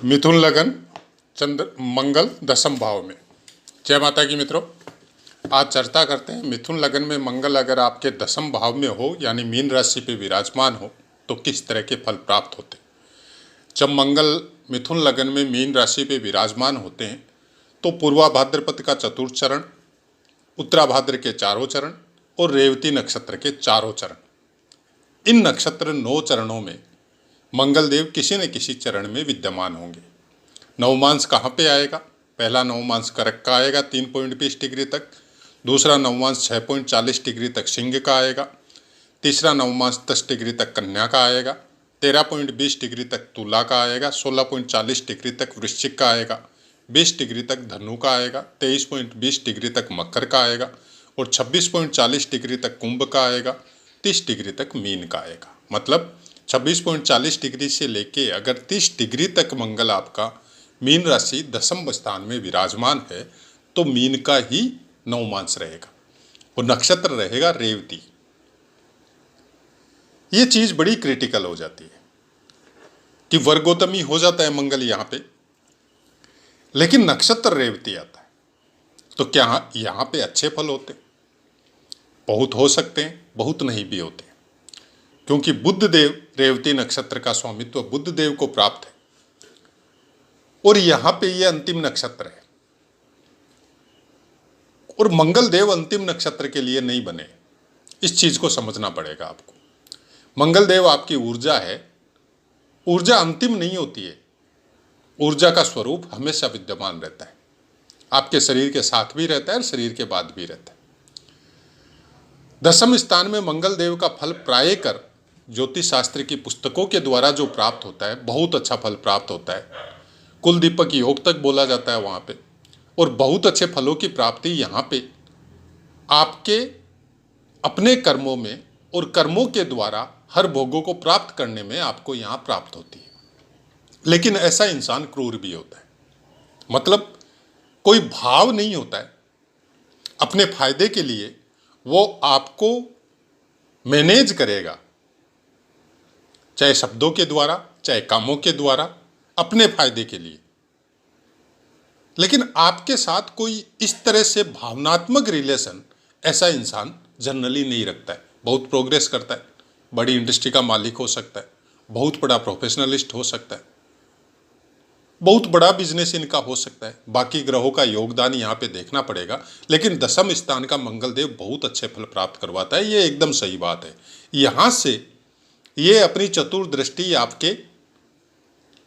मिथुन लगन चंद्र मंगल दसम भाव में। जय माता की मित्रों, आज चर्चा करते हैं मिथुन लगन में मंगल अगर आपके दसम भाव में हो यानी मीन राशि पे विराजमान हो तो किस तरह के फल प्राप्त होते हैं। जब मंगल मिथुन लगन में मीन राशि पे विराजमान होते हैं तो पूर्वा भाद्रपद का चतुर्थ चरण, उत्तरा भाद्र के चारों चरण और रेवती नक्षत्र के चारों चरण, इन नक्षत्र 9 चरणों में मंगल देव किसी न किसी चरण में विद्यमान होंगे। नवमांश कहाँ पे आएगा? पहला नवमांश कर्क का आएगा 3.20 डिग्री तक, दूसरा नवमांश 6.40 डिग्री तक सिंह का आएगा, तीसरा नवमांश 10 डिग्री तक कन्या का आएगा, 13.20 डिग्री तक तुला का आएगा, 16.40 डिग्री तक वृश्चिक का आएगा, 20 डिग्री तक धनु का आएगा, 23.20 डिग्री तक मकर का आएगा और 26.40 डिग्री तक कुंभ का आएगा, 30 डिग्री तक मीन का आएगा। मतलब 26.40 डिग्री से लेके अगर 30 डिग्री तक मंगल आपका मीन राशि दसम स्थान में विराजमान है तो मीन का ही नवमांश रहेगा और नक्षत्र रहेगा रेवती। ये चीज बड़ी क्रिटिकल हो जाती है कि वर्गोत्तमी हो जाता है मंगल यहां पे, लेकिन नक्षत्र रेवती आता है तो क्या यहां पे अच्छे फल होते? बहुत हो सकते हैं, बहुत नहीं भी होते, क्योंकि बुध देव रेवती नक्षत्र का स्वामित्व बुध देव को प्राप्त है और यहां पे ये अंतिम नक्षत्र है और मंगल देव अंतिम नक्षत्र के लिए नहीं बने। इस चीज को समझना पड़ेगा आपको। मंगल देव आपकी ऊर्जा है, ऊर्जा अंतिम नहीं होती है, ऊर्जा का स्वरूप हमेशा विद्यमान रहता है, आपके शरीर के साथ भी रहता है और शरीर के बाद भी रहता है। दसम स्थान में मंगल देव का फल प्राय कर ज्योतिष शास्त्र की पुस्तकों के द्वारा जो प्राप्त होता है बहुत अच्छा फल प्राप्त होता है। कुल दीपक योग तक बोला जाता है वहाँ पे, और बहुत अच्छे फलों की प्राप्ति यहाँ पे आपके अपने कर्मों में और कर्मों के द्वारा हर भोगों को प्राप्त करने में आपको यहाँ प्राप्त होती है। लेकिन ऐसा इंसान क्रूर भी होता है, मतलब कोई भाव नहीं होता है, अपने फायदे के लिए वो आपको मैनेज करेगा, चाहे शब्दों के द्वारा चाहे कामों के द्वारा, अपने फायदे के लिए। लेकिन आपके साथ कोई इस तरह से भावनात्मक रिलेशन ऐसा इंसान जनरली नहीं रखता है। बहुत प्रोग्रेस करता है, बड़ी इंडस्ट्री का मालिक हो सकता है, बहुत बड़ा प्रोफेशनलिस्ट हो सकता है, बहुत बड़ा बिजनेस इनका हो सकता है, बाकी ग्रहों का योगदान यहाँ पे देखना पड़ेगा। लेकिन दसम स्थान का मंगल देव बहुत अच्छे फल प्राप्त करवाता है, ये एकदम सही बात है। यहाँ से ये अपनी चतुर्दृष्टि आपके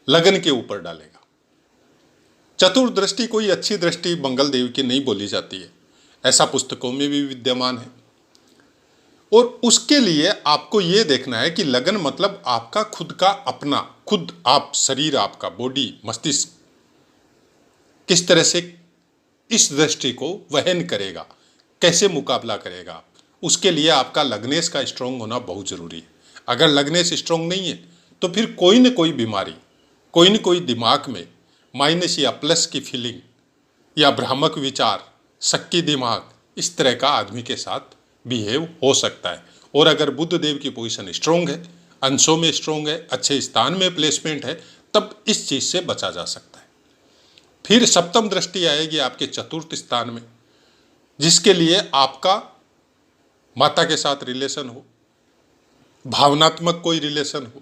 लगन के ऊपर डालेगा। चतुर्दृष्टि कोई अच्छी दृष्टि मंगल देव की नहीं बोली जाती है, ऐसा पुस्तकों में भी विद्यमान है। और उसके लिए आपको ये देखना है कि लगन मतलब आपका खुद का अपना, खुद आप शरीर, आपका बॉडी, मस्तिष्क किस तरह से इस दृष्टि को वहन करेगा, कैसे मुकाबला करेगा आप, उसके लिए आपका लग्नेश का स्ट्रोंग होना बहुत जरूरी है। अगर लग्नेश स्ट्रोंग नहीं है तो फिर कोई न कोई बीमारी, कोई न कोई दिमाग में माइनस या प्लस की फीलिंग या भ्रामक विचार, शक्की दिमाग, इस तरह का आदमी के साथ बिहेव हो सकता है। और अगर बुध देव की पोजीशन स्ट्रोंग है, अंशों में स्ट्रोंग है, अच्छे स्थान में प्लेसमेंट है, तब इस चीज से बचा जा सकता है। फिर सप्तम दृष्टि आएगी आपके चतुर्थ स्थान में, जिसके लिए आपका माता के साथ रिलेशन हो, भावनात्मक कोई रिलेशन हो,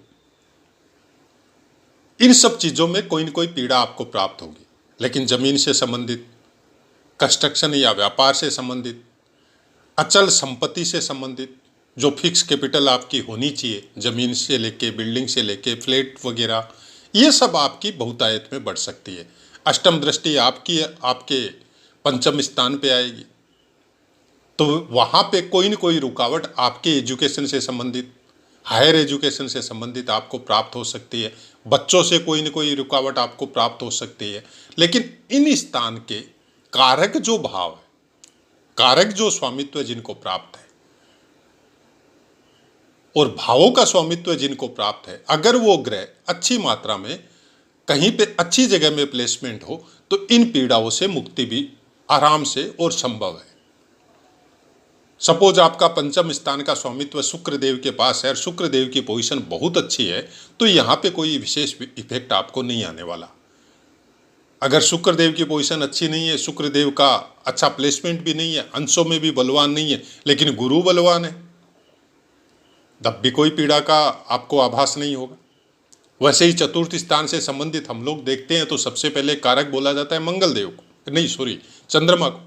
इन सब चीजों में कोई न कोई पीड़ा आपको प्राप्त होगी। लेकिन जमीन से संबंधित, कंस्ट्रक्शन या व्यापार से संबंधित, अचल संपत्ति से संबंधित, जो फिक्स कैपिटल आपकी होनी चाहिए, जमीन से लेके बिल्डिंग से लेके फ्लैट वगैरह, ये सब आपकी बहुतायत में बढ़ सकती है। अष्टम दृष्टि आपकी आपके पंचम स्थान पे आएगी तो वहाँ पे कोई न कोई रुकावट आपके एजुकेशन से संबंधित, हायर एजुकेशन से संबंधित आपको प्राप्त हो सकती है। बच्चों से कोई न कोई रुकावट आपको प्राप्त हो सकती है। लेकिन इन स्थान के कारक जो भाव है, कारक जो स्वामित्व जिनको प्राप्त है और भावों का स्वामित्व जिनको प्राप्त है, अगर वो ग्रह अच्छी मात्रा में कहीं पे अच्छी जगह में प्लेसमेंट हो तो इन पीड़ाओं से मुक्ति भी आराम से और संभव है। सपोज आपका पंचम स्थान का स्वामित्व शुक्र देव के पास है और शुक्र देव की पोजीशन बहुत अच्छी है, तो यहाँ पे कोई विशेष इफेक्ट आपको नहीं आने वाला। अगर शुक्रदेव की पोजीशन अच्छी नहीं है, शुक्रदेव का अच्छा प्लेसमेंट भी नहीं है, अंशों में भी बलवान नहीं है, लेकिन गुरु बलवान है, तब भी कोई पीड़ा का आपको आभास नहीं होगा। वैसे ही चतुर्थ स्थान से संबंधित हम लोग देखते हैं तो सबसे पहले कारक बोला जाता है मंगल देव को, नहीं सॉरी चंद्रमा को।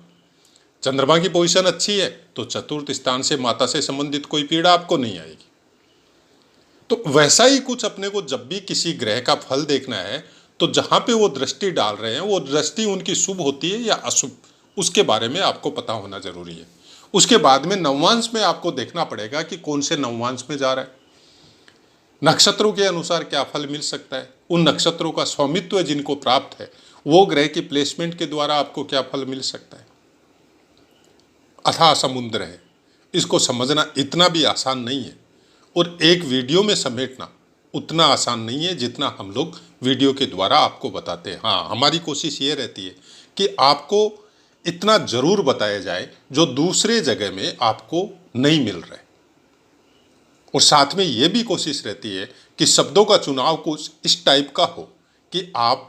चंद्रमा की पोजीशन अच्छी है तो चतुर्थ स्थान से माता से संबंधित कोई पीड़ा आपको नहीं आएगी। तो वैसा ही कुछ अपने को जब भी किसी ग्रह का फल देखना है तो जहां पे वो दृष्टि डाल रहे हैं वो दृष्टि उनकी शुभ होती है या अशुभ, उसके बारे में आपको पता होना जरूरी है। उसके बाद में नववांश में आपको देखना पड़ेगा कि कौन से नववांश में जा रहा है, नक्षत्रों के अनुसार क्या फल मिल सकता है, उन नक्षत्रों का स्वामित्व जिनको प्राप्त है वो ग्रह की प्लेसमेंट के द्वारा आपको क्या फल मिल सकता है। अथाह समुद्र है, इसको समझना इतना भी आसान नहीं है और एक वीडियो में समेटना उतना आसान नहीं है जितना हम लोग वीडियो के द्वारा आपको बताते हैं। हाँ, हमारी कोशिश ये रहती है कि आपको इतना जरूर बताया जाए जो दूसरे जगह में आपको नहीं मिल रहा है, और साथ में ये भी कोशिश रहती है कि शब्दों का चुनाव कुछ इस टाइप का हो कि आप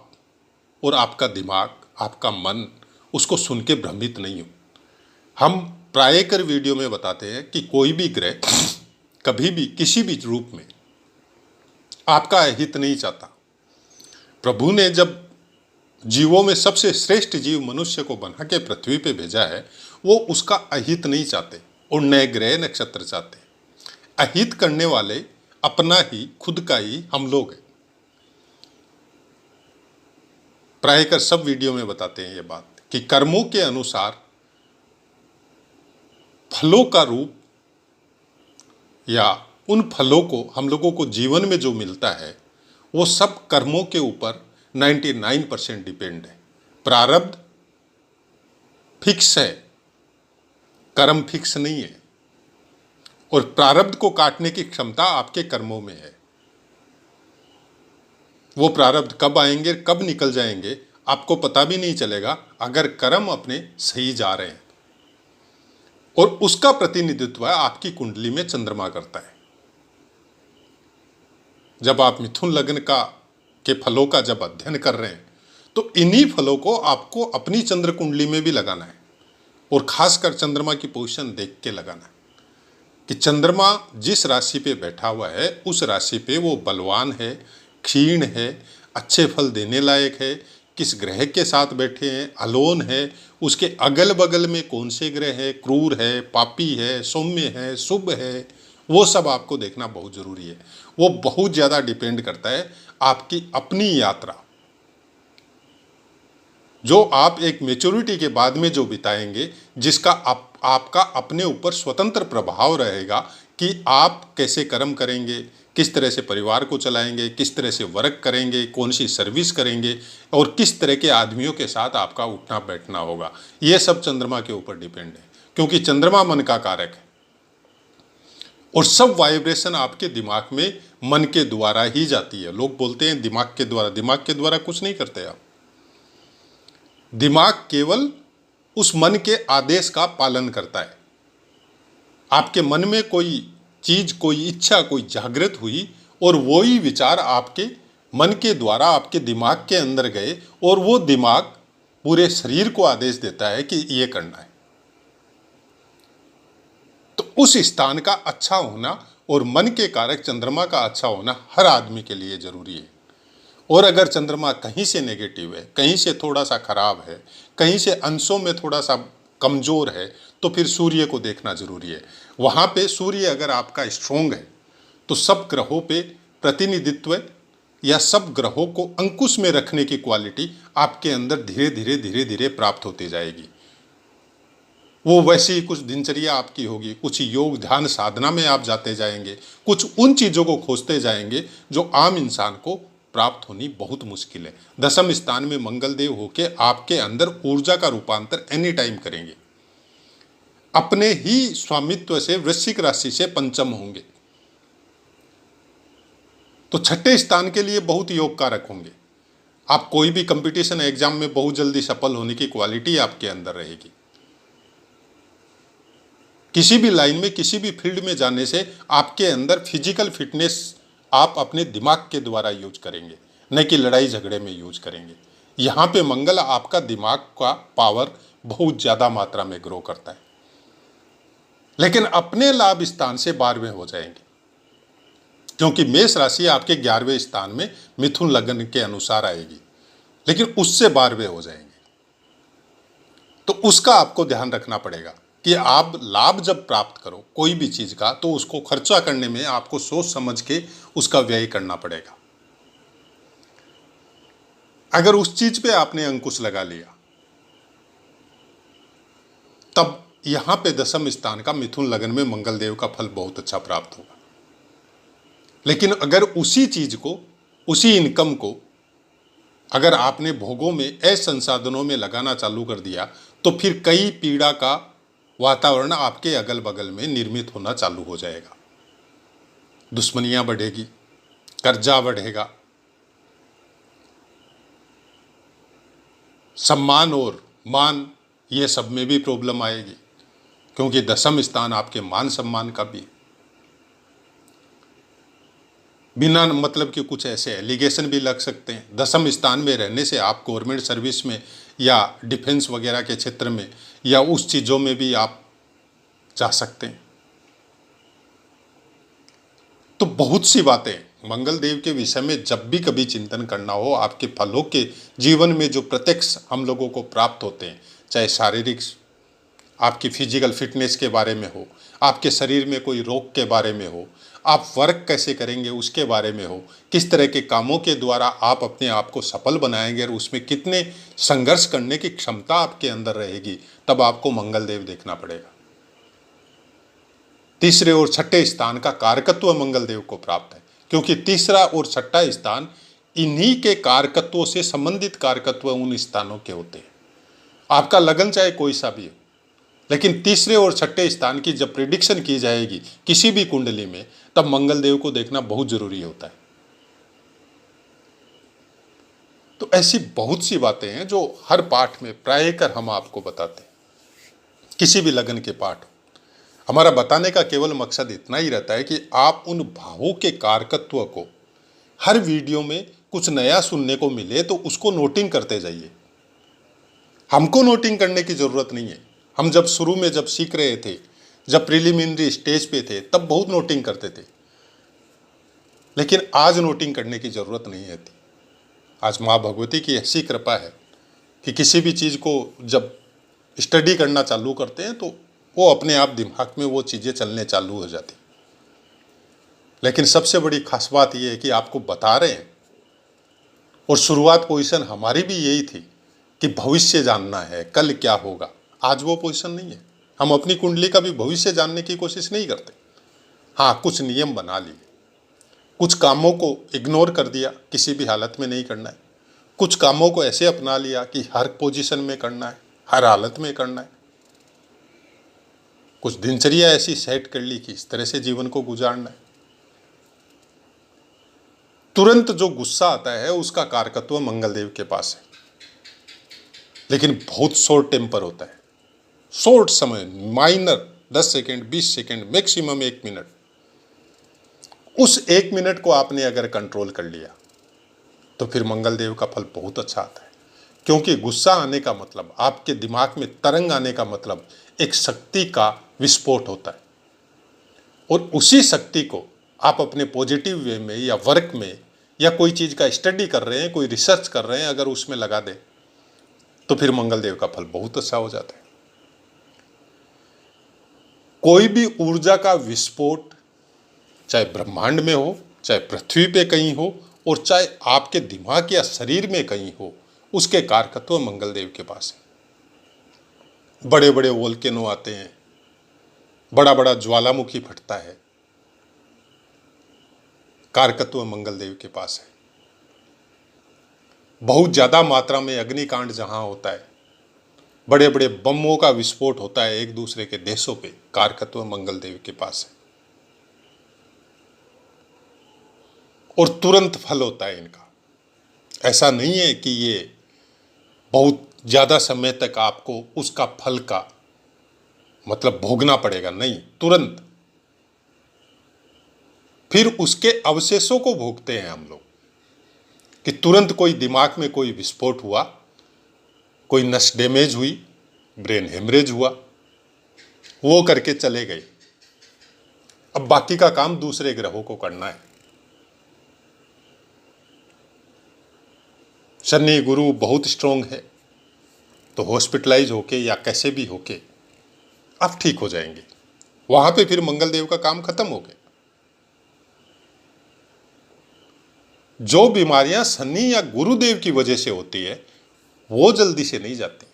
और आपका दिमाग, आपका मन उसको सुन के भ्रमित नहीं हो। हम प्राय कर वीडियो में बताते हैं कि कोई भी ग्रह कभी भी किसी भी रूप में आपका अहित नहीं चाहता। प्रभु ने जब जीवों में सबसे श्रेष्ठ जीव मनुष्य को बना के पृथ्वी पे भेजा है वो उसका अहित नहीं चाहते और नए ग्रह नक्षत्र चाहते। अहित करने वाले अपना ही खुद का ही हम लोग हैं। प्राय कर सब वीडियो में बताते हैं ये बात कि कर्मों के अनुसार फलों का रूप या उन फलों को हम लोगों को जीवन में जो मिलता है वो सब कर्मों के ऊपर 99% डिपेंड है। प्रारब्ध फिक्स है, कर्म फिक्स नहीं है, और प्रारब्ध को काटने की क्षमता आपके कर्मों में है। वो प्रारब्ध कब आएंगे कब निकल जाएंगे आपको पता भी नहीं चलेगा अगर कर्म अपने सही जा रहे हैं, और उसका प्रतिनिधित्व आपकी कुंडली में चंद्रमा करता है। जब आप मिथुन लग्न के फलों का जब अध्ययन कर रहे हैं तो इन्हीं फलों को आपको अपनी चंद्र कुंडली में भी लगाना है, और खासकर चंद्रमा की पोजीशन देख के लगाना है कि चंद्रमा जिस राशि पे बैठा हुआ है उस राशि पे वो बलवान है, क्षीण है, अच्छे फल देने लायक है, किस ग्रह के साथ बैठे हैं, अलोन है, उसके अगल बगल में कौन से ग्रह है, क्रूर है, पापी है, सौम्य है, शुभ है, वो सब आपको देखना बहुत जरूरी है। वो बहुत ज़्यादा डिपेंड करता है आपकी अपनी यात्रा, जो आप एक मेच्योरिटी के बाद में जो बिताएंगे, जिसका आपका अपने ऊपर स्वतंत्र प्रभाव रहेगा कि आप कैसे कर्म करेंगे, किस तरह से परिवार को चलाएंगे, किस तरह से वर्क करेंगे, कौन सी सर्विस करेंगे, और किस तरह के आदमियों के साथ आपका उठना बैठना होगा। ये सब चंद्रमा के ऊपर डिपेंड है, क्योंकि चंद्रमा मन का कारक है और सब वाइब्रेशन आपके दिमाग में मन के द्वारा ही जाती है। लोग बोलते हैं दिमाग के द्वारा कुछ नहीं करते आप। दिमाग केवल उस मन के आदेश का पालन करता है। आपके मन में कोई चीज, कोई इच्छा, कोई जागृत हुई और वही विचार आपके मन के द्वारा आपके दिमाग के अंदर गए, और वो दिमाग पूरे शरीर को आदेश देता है कि ये करना है। तो उस स्थान का अच्छा होना और मन के कारक चंद्रमा का अच्छा होना हर आदमी के लिए जरूरी है। और अगर चंद्रमा कहीं से नेगेटिव है, कहीं से थोड़ा सा खराब है, कहीं से अंशों में थोड़ा सा कमजोर है, तो फिर सूर्य को देखना जरूरी है। वहाँ पे सूर्य अगर आपका स्ट्रोंग है तो सब ग्रहों पे प्रतिनिधित्व या सब ग्रहों को अंकुश में रखने की क्वालिटी आपके अंदर धीरे धीरे धीरे धीरे प्राप्त होती जाएगी। वो वैसी ही कुछ दिनचर्या आपकी होगी, कुछ योग ध्यान साधना में आप जाते जाएंगे, कुछ उन चीज़ों को खोजते जाएंगे जो आम इंसान को प्राप्त होनी बहुत मुश्किल है। दशम स्थान में मंगल देव होके आपके अंदर ऊर्जा का रूपांतर एनी टाइम करेंगे। अपने ही स्वामित्व से वृश्चिक राशि से पंचम होंगे, तो छठे स्थान के लिए बहुत योग कारक होंगे। आप कोई भी कंपटीशन एग्जाम में बहुत जल्दी सफल होने की क्वालिटी आपके अंदर रहेगी। किसी भी लाइन में, किसी भी फील्ड में जाने से आपके अंदर फिजिकल फिटनेस आप अपने दिमाग के द्वारा यूज करेंगे, न कि लड़ाई झगड़े में यूज करेंगे। यहाँ पे मंगल आपका दिमाग का पावर बहुत ज़्यादा मात्रा में ग्रो करता है, लेकिन अपने लाभ स्थान से 12वें हो जाएंगे, क्योंकि मेष राशि आपके 11वें स्थान में मिथुन लग्न के अनुसार आएगी, लेकिन उससे 12वें हो जाएंगे। तो उसका आपको ध्यान रखना पड़ेगा कि आप लाभ जब प्राप्त करो कोई भी चीज का, तो उसको खर्चा करने में आपको सोच समझ के उसका व्यय करना पड़ेगा। अगर उस चीज पे आपने अंकुश लगा लिया, तब यहां पे दशम स्थान का मिथुन लग्न में मंगल देव का फल बहुत अच्छा प्राप्त होगा। लेकिन अगर उसी चीज को, उसी इनकम को अगर आपने भोगों में, संसाधनों में लगाना चालू कर दिया, तो फिर कई पीड़ा का वातावरण आपके अगल बगल में निर्मित होना चालू हो जाएगा। दुश्मनियां बढ़ेगी, कर्जा बढ़ेगा, सम्मान और मान, ये सब में भी प्रॉब्लम आएगी, क्योंकि दशम स्थान आपके मान सम्मान का भी। बिना मतलब कि कुछ ऐसे एलिगेशन भी लग सकते हैं। दशम स्थान में रहने से आप गवर्नमेंट सर्विस में या डिफेंस वगैरह के क्षेत्र में या उस चीज़ों में भी आप जा सकते हैं। तो बहुत सी बातें मंगल देव के विषय में जब भी कभी चिंतन करना हो, आपके फलों के जीवन में जो प्रत्यक्ष हम लोगों को प्राप्त होते हैं, चाहे शारीरिक, आपकी फिजिकल फिटनेस के बारे में हो, आपके शरीर में कोई रोग के बारे में हो, आप वर्क कैसे करेंगे उसके बारे में हो, किस तरह के कामों के द्वारा आप अपने आप को सफल बनाएंगे और उसमें कितने संघर्ष करने की क्षमता आपके अंदर रहेगी, तब आपको मंगल देव देखना पड़ेगा। तीसरे और छठे स्थान का कारकत्व मंगल देव को प्राप्त है, क्योंकि तीसरा और छठा स्थान इन्हीं के कारकत्वों से संबंधित कारकत्व उन स्थानों के होते हैं। आपका लगन चाहे कोई सा भी हो, लेकिन तीसरे और छठे स्थान की जब प्रिडिक्शन की जाएगी किसी भी कुंडली में, तब मंगल देव को देखना बहुत जरूरी होता है। तो ऐसी बहुत सी बातें हैं जो हर पाठ में प्राय कर हम आपको बताते हैं, किसी भी लगन के पाठ। हमारा बताने का केवल मकसद इतना ही रहता है कि आप उन भावों के कारकत्व को हर वीडियो में कुछ नया सुनने को मिले तो उसको नोटिंग करते जाइए। हमको नोटिंग करने की जरूरत नहीं है। हम जब शुरू में जब सीख रहे थे, जब प्रिलिमिनरी स्टेज पे थे, तब बहुत नोटिंग करते थे, लेकिन आज नोटिंग करने की जरूरत नहीं है। आज माँ भगवती की ऐसी कृपा है कि किसी भी चीज़ को जब स्टडी करना चालू करते हैं तो वो अपने आप दिमाग में वो चीज़ें चलने चालू हो जाती। लेकिन सबसे बड़ी खास बात ये है कि आपको बता रहे हैं, और शुरुआत पोजीशन हमारी भी यही थी कि भविष्य जानना है, कल क्या होगा। आज वो पोजीशन नहीं है। हम अपनी कुंडली का भी भविष्य जानने की कोशिश नहीं करते। हाँ, कुछ नियम बना लिए, कुछ कामों को इग्नोर कर दिया, किसी भी हालत में नहीं करना है। कुछ कामों को ऐसे अपना लिया कि हर पोजीशन में करना है, हर हालत में करना है। कुछ दिनचर्या ऐसी सेट कर ली कि इस तरह से जीवन को गुजारना है। तुरंत जो गुस्सा आता है उसका कारकत्व मंगल देव के पास है, लेकिन बहुत शॉर्ट टेम्पर होता है, शॉर्ट समय, minor 10 second, 20 second, maximum 1 minute. उस 1 मिनट को आपने अगर कंट्रोल कर लिया तो फिर मंगल देव का फल बहुत अच्छा आता है। क्योंकि गुस्सा आने का मतलब, आपके दिमाग में तरंग आने का मतलब एक शक्ति का विस्फोट होता है, और उसी शक्ति को आप अपने पॉजिटिव वे में या वर्क में या कोई चीज़ का स्टडी कर रहे हैं, कोई रिसर्च कर रहे हैं, अगर उसमें लगा दें तो फिर मंगल देव का फल बहुत अच्छा हो जाता है। कोई भी ऊर्जा का विस्फोट चाहे ब्रह्मांड में हो, चाहे पृथ्वी पे कहीं हो, और चाहे आपके दिमाग या शरीर में कहीं हो, उसके कारकत्व मंगल देव के पास है। बड़े बड़े वोल्केनो आते हैं, बड़ा बड़ा ज्वालामुखी फटता है, कारकत्व मंगल देव के पास है। बहुत ज्यादा मात्रा में अग्निकांड जहां होता है, बड़े बड़े बमों का विस्फोट होता है एक दूसरे के देशों पे, कारकत्व मंगल देव के पास है, और तुरंत फल होता है इनका। ऐसा नहीं है कि ये बहुत ज्यादा समय तक आपको उसका फल का मतलब भोगना पड़ेगा, नहीं, तुरंत। फिर उसके अवशेषों को भोगते हैं हम लोग। कि तुरंत कोई दिमाग में कोई विस्फोट हुआ, कोई नस डैमेज हुई, ब्रेन हेमरेज हुआ, वो करके चले गए। अब बाकी का काम दूसरे ग्रहों को करना है। शनि गुरु बहुत स्ट्रोंग है, तो हॉस्पिटलाइज होके या कैसे भी होके आप ठीक हो जाएंगे। वहां पे फिर मंगल देव का काम खत्म हो गया। जो बीमारियां शनि या गुरुदेव की वजह से होती है वो जल्दी से नहीं जाती,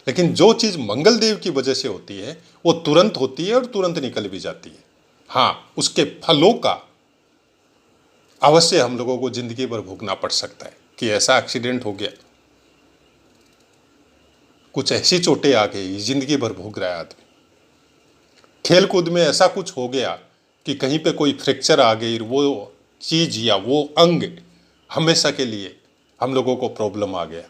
लेकिन जो चीज मंगल देव की वजह से होती है वो तुरंत होती है और तुरंत निकल भी जाती है। हाँ, उसके फलों का अवश्य हम लोगों को जिंदगी भर भोगना पड़ सकता है कि ऐसा एक्सीडेंट हो गया, कुछ ऐसी चोटें आ गई, जिंदगी भर भोग रहा है आदमी। खेल कूद में ऐसा कुछ हो गया कि कहीं पे कोई फ्रैक्चर आ गई, वो चीज या वो अंग हमेशा के लिए हम लोगों को प्रॉब्लम आ गया।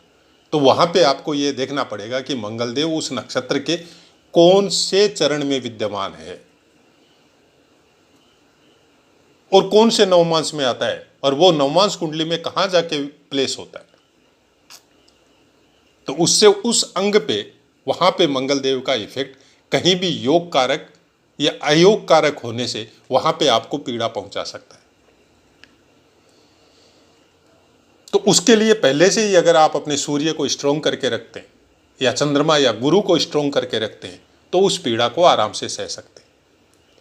तो वहां पे आपको ये देखना पड़ेगा कि मंगलदेव उस नक्षत्र के कौन से चरण में विद्यमान है और कौन से नवमांश में आता है, और वो नवमांश कुंडली में कहां जाके प्लेस होता है। तो उससे उस अंग पे, वहां पे मंगलदेव का इफेक्ट कहीं भी योग कारक या अयोग कारक होने से वहां पे आपको पीड़ा पहुंचा सकता है। तो उसके लिए पहले से ही अगर आप अपने सूर्य को स्ट्रोंग करके रखते हैं या चंद्रमा या गुरु को स्ट्रोंग करके रखते हैं तो उस पीड़ा को आराम से सह सकते हैं।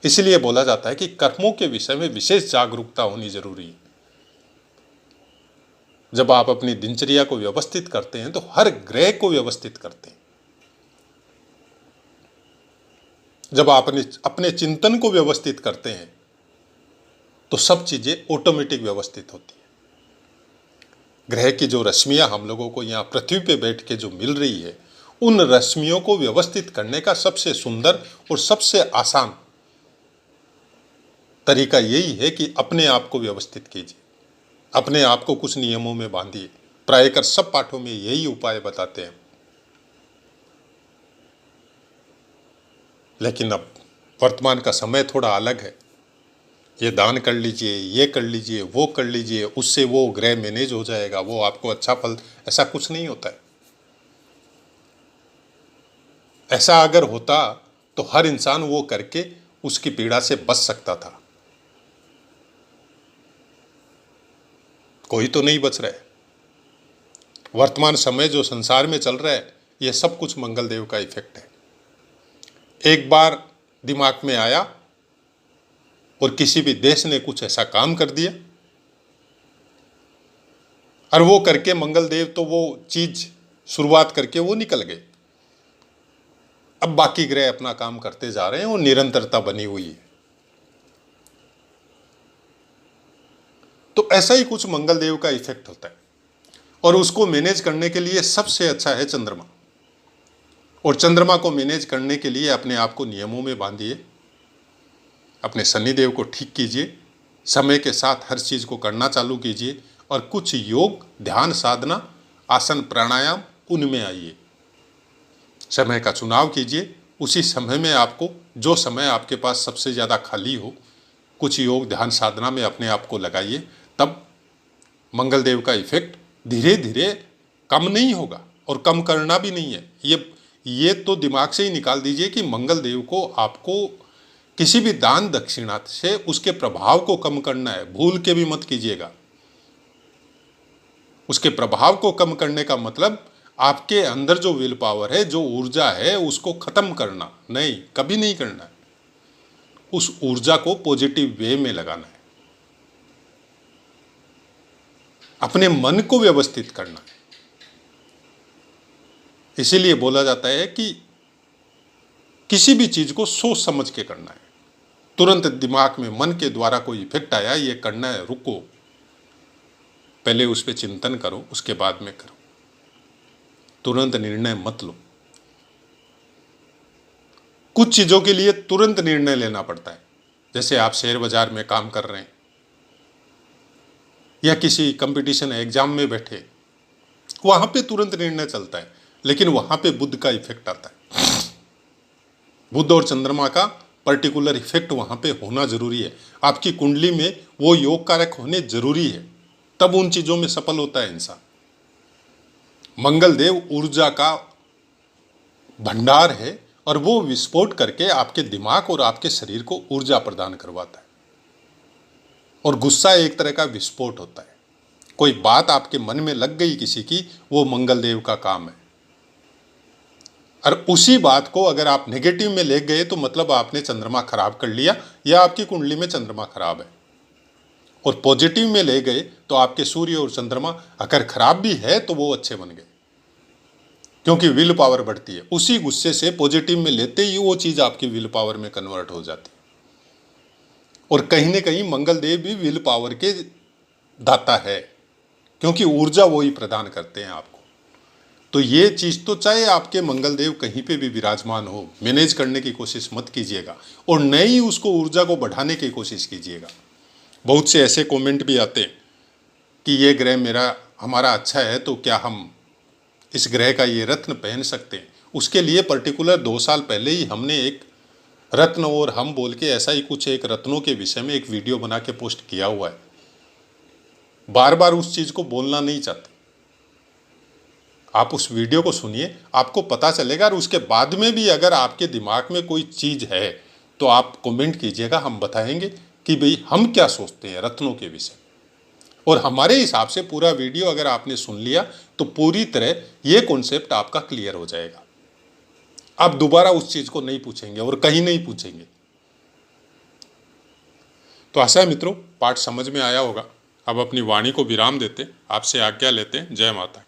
इसलिए बोला जाता है कि कर्मों के विषय में विशेष जागरूकता होनी जरूरी है। जब आप अपनी दिनचर्या को व्यवस्थित करते हैं तो हर ग्रह को व्यवस्थित करते हैं। जब आप अपने चिंतन को व्यवस्थित करते हैं तो सब चीजें ऑटोमेटिक व्यवस्थित होती है। ग्रह की जो रश्मियां हम लोगों को यहाँ पृथ्वी पे बैठ के जो मिल रही है, उन रश्मियों को व्यवस्थित करने का सबसे सुंदर और सबसे आसान तरीका यही है कि अपने आप को व्यवस्थित कीजिए, अपने आप को कुछ नियमों में बांधिए। प्रायकर सब पाठों में यही उपाय बताते हैं। लेकिन अब वर्तमान का समय थोड़ा अलग है। ये दान कर लीजिए, ये कर लीजिए, वो कर लीजिए, उससे वो ग्रह मैनेज हो जाएगा, वो आपको अच्छा फल, ऐसा कुछ नहीं होता है। ऐसा अगर होता तो हर इंसान वो करके उसकी पीड़ा से बच सकता था। कोई तो नहीं बच रहा है। वर्तमान समय जो संसार में चल रहा है, ये सब कुछ मंगलदेव का इफेक्ट है। एक बार दिमाग में आया और किसी भी देश ने कुछ ऐसा काम कर दिया और वो करके मंगलदेव तो वो चीज शुरुआत करके वो निकल गए। अब बाकी ग्रह अपना काम करते जा रहे हैं और निरंतरता बनी हुई है। तो ऐसा ही कुछ मंगलदेव का इफेक्ट होता है और उसको मैनेज करने के लिए सबसे अच्छा है चंद्रमा। और चंद्रमा को मैनेज करने के लिए अपने आप को नियमों में बांधिए, अपने शनिदेव को ठीक कीजिए, समय के साथ हर चीज को करना चालू कीजिए और कुछ योग, ध्यान साधना, आसन, प्राणायाम, उनमें आइए। समय का चुनाव कीजिए। उसी समय में आपको, जो समय आपके पास सबसे ज़्यादा खाली हो, कुछ योग, ध्यान साधना में अपने आप को लगाइए। तब मंगलदेव का इफेक्ट धीरे धीरे कम नहीं होगा और कम करना भी नहीं है। ये तो दिमाग से ही निकाल दीजिए कि मंगलदेव को आपको किसी भी दान दक्षिणा से उसके प्रभाव को कम करना है। भूल के भी मत कीजिएगा। उसके प्रभाव को कम करने का मतलब आपके अंदर जो विल पावर है, जो ऊर्जा है, उसको खत्म करना नहीं, कभी नहीं करना है। उस ऊर्जा को पॉजिटिव वे में लगाना है। अपने मन को व्यवस्थित करना है। इसीलिए बोला जाता है कि किसी भी चीज को सोच समझ के करना है। तुरंत दिमाग में मन के द्वारा कोई इफेक्ट आया, ये करना है, रुको, पहले उस पर चिंतन करो, उसके बाद में करो। तुरंत निर्णय मत लो। कुछ चीजों के लिए तुरंत निर्णय लेना पड़ता है। जैसे आप शेयर बाजार में काम कर रहे हैं या किसी कंपटीशन एग्जाम में बैठे, वहां पे तुरंत निर्णय चलता है, लेकिन वहां पे बुध का इफेक्ट आता है। बुध और चंद्रमा का पर्टिकुलर इफेक्ट वहां पे होना जरूरी है। आपकी कुंडली में वो योग कारक होने जरूरी है। तब उन चीजों में सफल होता है इंसान। मंगल देव ऊर्जा का भंडार है और वो विस्फोट करके आपके दिमाग और आपके शरीर को ऊर्जा प्रदान करवाता है। और गुस्सा एक तरह का विस्फोट होता है। कोई बात आपके मन में लग गई किसी की, वो मंगल देव का काम है। और उसी बात को अगर आप नेगेटिव में ले गए तो मतलब आपने चंद्रमा खराब कर लिया या आपकी कुंडली में चंद्रमा खराब है। और पॉजिटिव में ले गए तो आपके सूर्य और चंद्रमा अगर खराब भी है तो वो अच्छे बन गए, क्योंकि विल पावर बढ़ती है। उसी गुस्से से पॉजिटिव में लेते ही वो चीज आपकी विल पावर में कन्वर्ट हो जाती है। और कहीं ना कहीं मंगल देव भी विल पावर के दाता है, क्योंकि ऊर्जा वो ही प्रदान करते हैं आपको। तो ये चीज तो चाहे आपके मंगल देव कहीं पे भी विराजमान हो, मैनेज करने की कोशिश मत कीजिएगा और नई उसको ऊर्जा को बढ़ाने की कोशिश कीजिएगा। बहुत से ऐसे कमेंट भी आते हैं कि ये ग्रह हमारा अच्छा है तो क्या हम इस ग्रह का ये रत्न पहन सकते हैं। उसके लिए पर्टिकुलर 2 साल पहले ही हमने एक रत्न और हम बोल के ऐसा ही कुछ एक रत्नों के विषय में एक वीडियो बना के पोस्ट किया हुआ है। बार बार उस चीज को बोलना नहीं चाहते, आप उस वीडियो को सुनिए, आपको पता चलेगा। और उसके बाद में भी अगर आपके दिमाग में कोई चीज है तो आप कमेंट कीजिएगा, हम बताएंगे कि भाई हम क्या सोचते हैं रत्नों के विषय। और हमारे हिसाब से पूरा वीडियो अगर आपने सुन लिया तो पूरी तरह ये कॉन्सेप्ट आपका क्लियर हो जाएगा। आप दोबारा उस चीज को नहीं पूछेंगे और कहीं नहीं पूछेंगे। तो आशा है मित्रों पाठ समझ में आया होगा। अब अपनी वाणी को विराम देते, आपसे आज्ञा लेते हैं। जय माता।